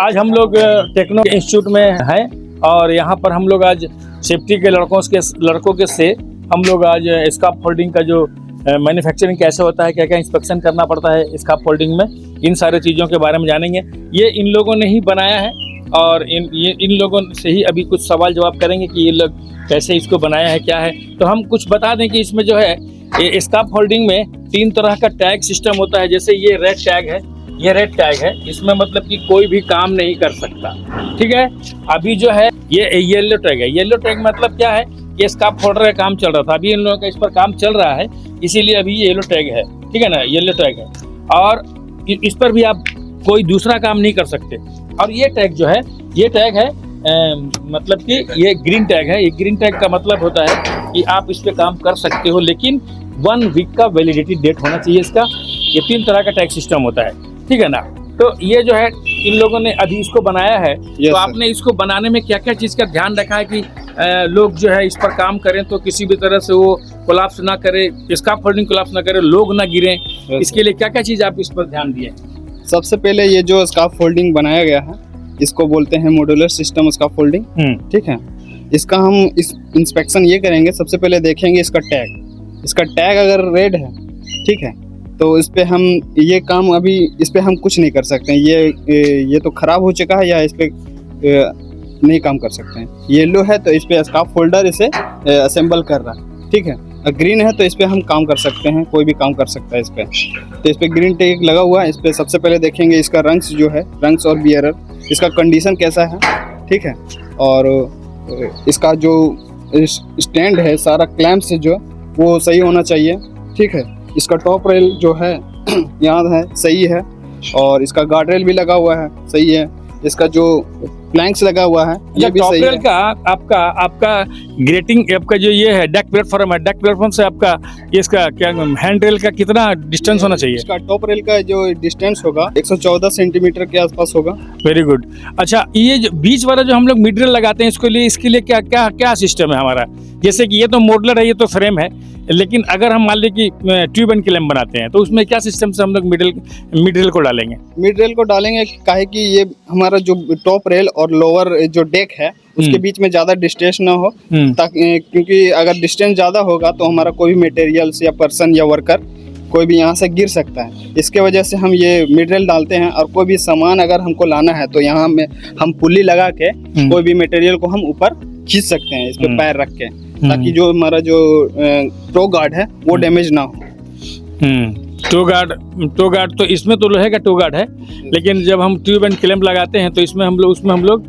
आज हम लोग टेक्नो इंस्टीट्यूट में हैं और यहाँ पर हम लोग आज सेफ्टी के लड़कों के से हम लोग आज स्कार्फ फोल्डिंग का जो मैन्युफैक्चरिंग कैसे होता है, क्या क्या इंस्पेक्शन करना पड़ता है स्कार्फ फोल्डिंग में, इन सारे चीज़ों के बारे में जानेंगे। ये इन लोगों ने ही बनाया है और इन लोगों से ही अभी कुछ सवाल जवाब करेंगे कि ये लोग कैसे इसको बनाया है, क्या है। तो हम कुछ बता दें कि इसमें जो है ये स्कार्फ फोल्डिंग में 3 तरह का टैग सिस्टम होता है। जैसे ये रेड टैग है, ये रेड टैग है, इसमें मतलब कि कोई भी काम नहीं कर सकता, ठीक है। अभी जो है ये येलो टैग है। येलो टैग मतलब क्या है, ये स्कार्फ फोल्डर का काम चल रहा था, अभी इन लोगों का इस पर काम चल रहा है, इसीलिए अभी ये येलो टैग है, ठीक है ना, येलो टैग है। और इस पर भी आप कोई दूसरा काम नहीं कर सकते। और ये टैग जो है, ये टैग है मतलब कि ये ग्रीन टैग है। ये ग्रीन टैग का मतलब होता है कि आप इस पर काम कर सकते हो, लेकिन 1 वीक का वैलिडिटी डेट होना चाहिए इसका। ये 3 तरह का टैग सिस्टम होता है, ठीक है ना। तो ये जो है इन लोगों ने अभी इसको बनाया है। तो आपने इसको बनाने में क्या क्या चीज़ का ध्यान रखा है कि लोग जो है इस पर काम करें तो किसी भी तरह से वो कोलैप्स ना करे, स्कार्फ फोल्डिंग कोलैप्स ना करे, लोग ना गिरें, इसके लिए क्या क्या चीज़ आप इस पर ध्यान दिए? सबसे पहले ये जो स्कार्फ फोल्डिंग बनाया गया है, इसको बोलते हैं मॉड्यूलर सिस्टम स्कार्फ फोल्डिंग, ठीक है। इसका हम इस इंस्पेक्शन ये करेंगे, सबसे पहले देखेंगे इसका टैग। इसका टैग अगर रेड है, ठीक है, तो इस पे हम ये काम अभी इस पे हम कुछ नहीं कर सकते हैं। ये तो ख़राब हो चुका है या इस पे नहीं काम कर सकते हैं। येलो है तो इस पे स्कार्फ फोल्डर इसे असेंबल कर रहा है, ठीक है। और ग्रीन है तो इस पे हम काम कर सकते हैं, कोई भी काम कर सकता है इस पे। तो इस पे ग्रीन टैग लगा हुआ है। इस पे सबसे पहले देखेंगे इसका रंग्स जो है, रंग्स और बियरर, इसका कंडीशन कैसा है, ठीक है। और इसका जो स्टैंड है, सारा क्लैम्प से जो वो सही होना चाहिए, ठीक है। इसका टॉप रेल जो है यहाँ है, सही है। और इसका गार्ड रेल भी लगा हुआ है, सही है। इसका जो प्लैंक्स लगा हुआ है ये भी सही है। का आपका ग्रेटिंग आपका जो ये है डेक प्लेटफॉर्म है, डेक प्लेटफॉर्म से आपका ये इसका क्या हैंड रेल का कितना डिस्टेंस होना चाहिए? इसका टॉप रेल का जो डिस्टेंस होगा 114 सेंटीमीटर के आसपास होगा। Very good. अच्छा, ये जो बीच वाला जो हम लोग मिड रेल लगाते हैं इसके लिए क्या क्या क्या सिस्टम है हमारा? जैसे कि ये तो मॉडलर है, ये तो फ्रेम है, लेकिन अगर हम मान लें कि ट्यूब एंड क्लैम्प बनाते हैं तो उसमें क्या सिस्टम से हम लोग मिड रेल को डालेंगे? मिड रेल को डालेंगे काहे कि ये हमारा जो टॉप रेल और लोअर जो डेक है उसके बीच में ज़्यादा डिस्टेंस ना हो, ताकि क्योंकि अगर डिस्टेंस ज़्यादा होगा तो हमारा कोई भी मटेरियल्स या पर्सन या वर्कर कोई भी यहाँ से गिर सकता है। इसके वजह से हम ये मिड रेल डालते हैं। और कोई भी सामान अगर हमको लाना है तो यहाँ में हम पुल्ली लगा के कोई भी मटेरियल को हम ऊपर खींच सकते हैं, इस पे पैर रख के, ताकि जो हमारा जो टो गार्ड है वो डैमेज ना हो। टो गार्ड तो इसमें तो लोहे का टो गार्ड है, लेकिन जब हम ट्यूब एंड क्लैम्प लगाते हैं तो उसमें हम लोग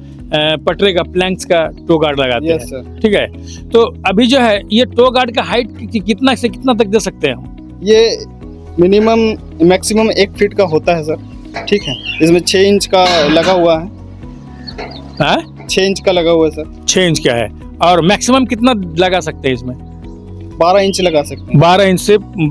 पटरे का, प्लैंक्स का टो गार्ड लगाते हैं, ठीक है। तो अभी जो है ये टो गार्ड का हाइट कितना से कितना तक दे सकते हैं हम? ये मिनिमम मैक्सिमम 1 फीट का होता है सर, ठीक है। इसमें 6 इंच का लगा हुआ है। 6 इंच का लगा हुआ है सर। 6 इंच का है। और मैक्सिमम कितना लगा सकते हैं इसमें? 12 इंच लगा सकते हैं।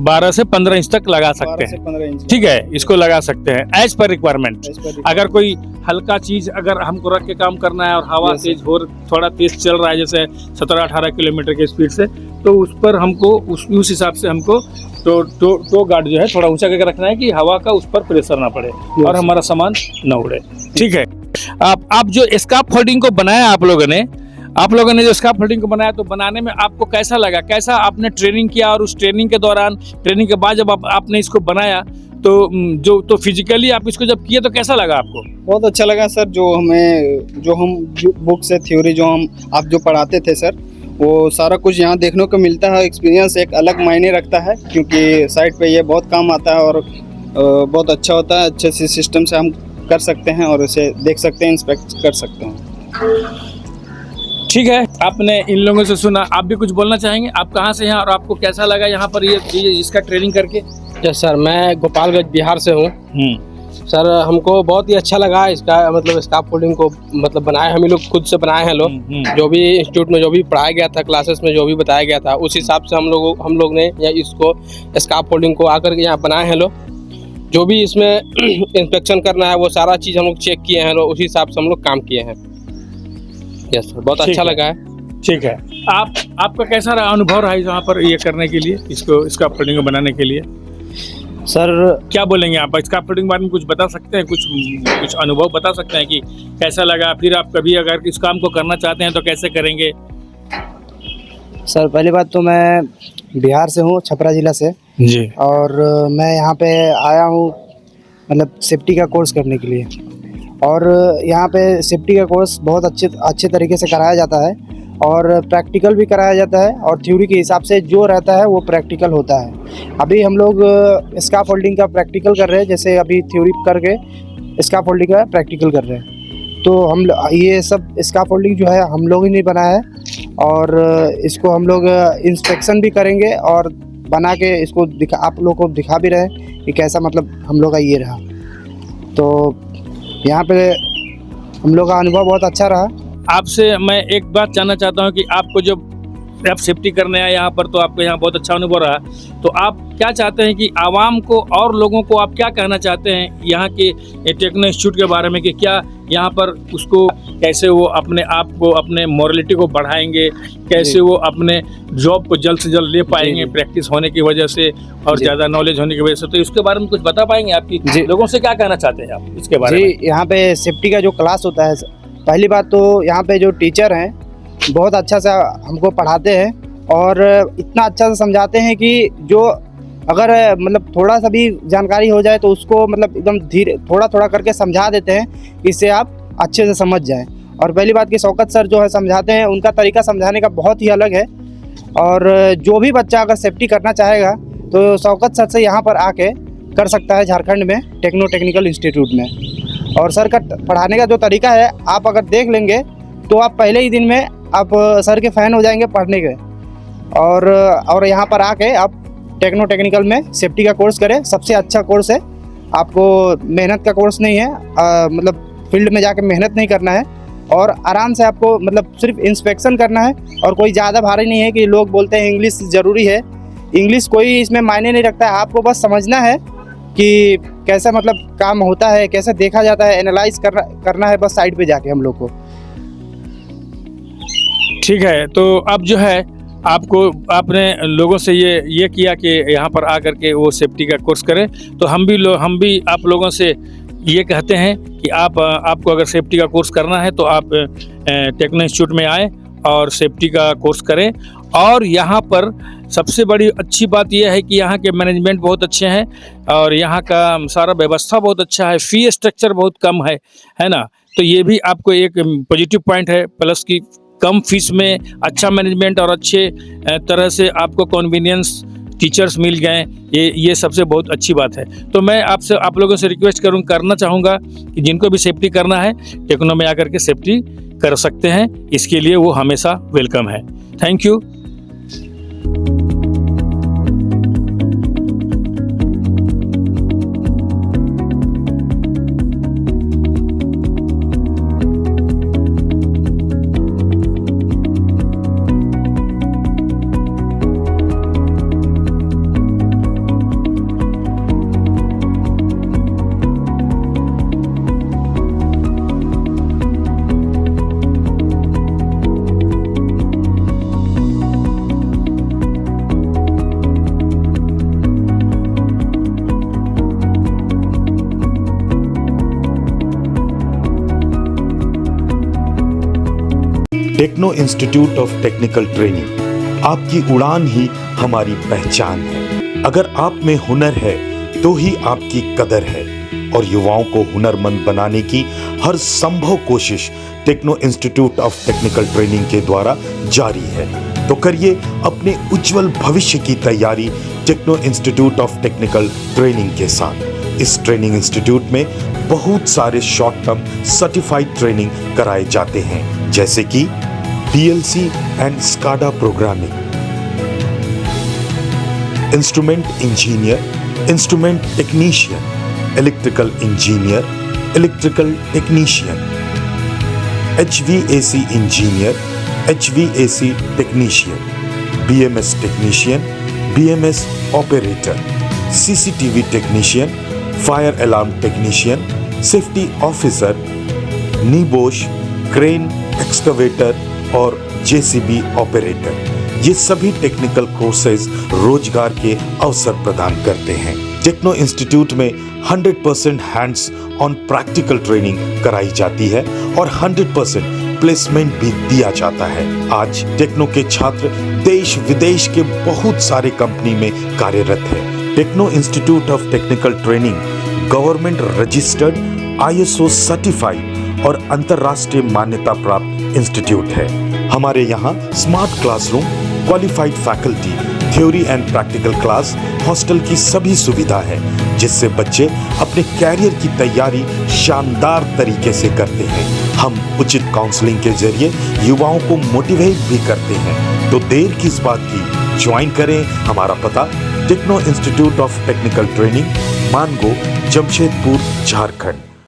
12 से 15 इंच तक लगा सकते हैं, ठीक है। इसको लगा सकते हैं एज पर रिक्वायरमेंट। अगर कोई हल्का चीज अगर हमको रख के काम करना है और हवा तेज हो, थोड़ा तेज चल रहा है जैसे 17-18 किलोमीटर के स्पीड से, तो उस पर हमको उस हिसाब से हमको टो गार्ड जो है थोड़ा ऊंचा करके रखना है कि हवा का उस पर प्रेशर ना पड़े और हमारा सामान न उड़े, ठीक है। आप जो स्कार्फ फोल्डिंग को बनाया आप लोगों ने जो स्कार्फ फोल्डिंग को बनाया, तो बनाने में आपको कैसा लगा? कैसा आपने ट्रेनिंग किया और उस ट्रेनिंग के दौरान, ट्रेनिंग के बाद जब आपने इसको बनाया तो फिजिकली आप इसको जब किए तो कैसा लगा आपको? बहुत अच्छा लगा सर। जो हम बुक से थ्योरी जो आप जो पढ़ाते थे सर, वो सारा कुछ यहाँ देखने को मिलता है। एक्सपीरियंस एक अलग मायने रखता है, क्योंकि साइट पे ये बहुत काम आता है और बहुत अच्छा होता है। अच्छे से सिस्टम से हम कर सकते हैं और उसे देख सकते हैं, इंस्पेक्ट कर सकते हैं। ठीक है, आपने इन लोगों से सुना, आप भी कुछ बोलना चाहेंगे? आप कहाँ से हैं और आपको कैसा लगा यहाँ पर ये इसका ट्रेनिंग करके? यस सर, मैं गोपालगंज बिहार से हूँ सर। हमको बहुत ही अच्छा लगा इसका मतलब स्कार्फ फोल्डिंग को मतलब बनाए हम लोग, खुद से बनाए हैं लोग। जो भी इंस्टीट्यूट में जो भी पढ़ाया गया था, क्लासेस में जो भी बताया गया था, उस हिसाब से हम लोग ने इसको स्कार्फ फोल्डिंग को आकर के यहाँ बनाए हैं लोग। जो भी इसमें इंस्पेक्शन करना है वो सारा चीज़ हम लोग चेक किए हैं लोग, उसी हिसाब से हम लोग काम किए हैं। यस सर, बहुत अच्छा लगा है। ठीक है, आपका कैसा रहा, अनुभव रहा यहाँ पर ये करने के लिए, इसको स्कार्फ फोल्डिंग को बनाने के लिए? सर क्या बोलेंगे आप स्काफ फोल्डिंग के बारे में कुछ बता सकते हैं, कुछ अनुभव बता सकते हैं कि कैसा लगा, फिर आप कभी अगर इस काम को करना चाहते हैं तो कैसे करेंगे? सर पहली बात तो मैं बिहार से हूँ, छपरा ज़िला से, जी। और मैं यहाँ पे आया हूँ मतलब सेफ्टी का कोर्स करने के लिए। और यहाँ पे सेफ्टी का कोर्स बहुत अच्छे तरीके से कराया जाता है और प्रैक्टिकल भी कराया जाता है, और थ्योरी के हिसाब से जो रहता है वो प्रैक्टिकल होता है। अभी हम लोग स्काफ फोल्डिंग का प्रैक्टिकल कर रहे हैं, जैसे अभी थ्योरी करके स्काफ फोल्डिंग का प्रैक्टिकल कर रहे हैं। तो हम ये सब स्काफ फोल्डिंग जो है हम लोग ही नहीं बनाया है, और इसको हम लोग इंस्पेक्शन भी करेंगे और बना के इसको आप लोग को दिखा भी रहे हैं कि कैसा मतलब हम लोग का ये रहा। तो यहाँ पे हम लोग का अनुभव बहुत अच्छा रहा। आपसे मैं एक बात जानना चाहता हूँ कि आपको जब आप सेफ्टी करने आए यहाँ पर तो आपको यहाँ बहुत अच्छा अनुभव रहा, तो आप क्या चाहते हैं कि आवाम को और लोगों को आप क्या कहना चाहते हैं यहाँ के टेक्नो इंस्टीट्यूट के बारे में, कि क्या यहाँ पर उसको कैसे वो अपने आप को, अपने मोरालिटी को बढ़ाएंगे, कैसे वो अपने जॉब को जल्द से जल्द ले पाएंगे प्रैक्टिस होने की वजह से और ज़्यादा नॉलेज होने की वजह से? तो इसके बारे में कुछ बता पाएंगे आपकी लोगों से क्या कहना चाहते हैं आप इसके बारे में? यहाँ पे सेफ्टी का जो क्लास होता है, पहली बात तो यहाँ पे जो टीचर हैं बहुत अच्छा से हमको पढ़ाते हैं और इतना अच्छा से समझाते हैं कि जो अगर मतलब थोड़ा सा भी जानकारी हो जाए तो उसको मतलब एकदम धीरे थोड़ा थोड़ा करके समझा देते हैं, इससे आप अच्छे से समझ जाएं। और पहली बात कि शौकत सर जो है समझाते हैं, उनका तरीका समझाने का बहुत ही अलग है। और जो भी बच्चा अगर सेफ्टी करना चाहेगा तो शौकत सर से यहाँ पर आके कर सकता है, झारखंड में टेक्निकल इंस्टीट्यूट में। और सर का पढ़ाने का जो तरीका है आप अगर देख लेंगे तो आप पहले ही दिन में आप सर के फ़ैन हो जाएंगे पढ़ने के। और यहाँ पर आके आप टेक्निकल में सेफ्टी का कोर्स करें, सबसे अच्छा कोर्स है। आपको मेहनत का कोर्स नहीं है, मतलब फील्ड में जाके मेहनत नहीं करना है और आराम से आपको मतलब सिर्फ इंस्पेक्शन करना है। और कोई ज़्यादा भारी नहीं है कि लोग बोलते हैं इंग्लिश ज़रूरी है, इंग्लिश कोई इसमें मायने नहीं रखता है। आपको बस समझना है कि कैसे मतलब काम होता है, कैसे देखा जाता है, एनालाइज करना है बस साइड पे जाके हम लोग को। ठीक है, तो अब जो है आपने लोगों से ये किया कि यहाँ पर आकर के वो सेफ्टी का कोर्स करें, तो हम भी आप लोगों से ये कहते हैं कि आपको अगर सेफ्टी का कोर्स करना है तो आप टेक्नो इंस्टीट्यूट में आएँ और सेफ्टी का कोर्स करें। और यहाँ पर सबसे बड़ी अच्छी बात यह है कि यहाँ के मैनेजमेंट बहुत अच्छे हैं और यहाँ का सारा व्यवस्था बहुत अच्छा है, फ़ी स्ट्रक्चर बहुत कम है ना। तो ये भी आपको एक पॉजिटिव पॉइंट है, प्लस की कम फीस में अच्छा मैनेजमेंट और अच्छे तरह से आपको कन्वीनियंस टीचर्स मिल गए, ये सबसे बहुत अच्छी बात है। तो मैं आप लोगों से रिक्वेस्ट करना चाहूँगा कि जिनको भी सेफ्टी करना है टेक्नो में आकर के सेफ्टी कर सकते हैं, इसके लिए वो हमेशा वेलकम है। Thank you. Techno Institute of Technical Training, आपकी उड़ान ही हमारी पहचान है। अगर आप में हुनर है तो ही आपकी कदर है, और युवाओं को हुनरमंद बनाने की हर संभव कोशिश Techno Institute of Technical Training के द्वारा जारी है। तो करिए अपने उज्जवल भविष्य की तैयारी Techno Institute of Technical Training के साथ। इस ट्रेनिंग इंस्टीट्यूट में बहुत सारे शॉर्ट टर्म सर्टिफाइड ट्रेनिंग कराए जाते हैं, जैसे कि PLC and SCADA programming, instrument engineer, instrument technician, electrical engineer, electrical technician, HVAC engineer, HVAC technician, BMS technician, BMS operator, CCTV technician, fire alarm technician, safety officer, NEBOSH, crane, excavator और JCB operator. ये सभी technical courses रोजगार के अवसर प्रदान करते हैं। Techno institute में 100% हैंड्स ऑन प्रैक्टिकल ट्रेनिंग कराई जाती है और 100% प्लेसमेंट भी दिया जाता है। आज टेक्नो के छात्र देश विदेश के बहुत सारे कंपनी में कार्यरत है। Techno Institute of Technical Training government registered, ISO certified और अंतरराष्ट्रीय मान्यता प्राप्त इंस्टीट्यूट है। हमारे यहाँ smart classroom, qualified faculty, theory and practical class, hostel की सभी सुविधा है, जिससे बच्चे अपने कैरियर की तैयारी शानदार तरीके से करते हैं। हम उचित काउंसलिंग के जरिए युवाओं को मोटिवेट भी करते हैं। तो देर किस बात की, ज्वाइन करें। हमारा पता Techno Institute of Technical Training, Mango, Jamshedpur, Jharkhand.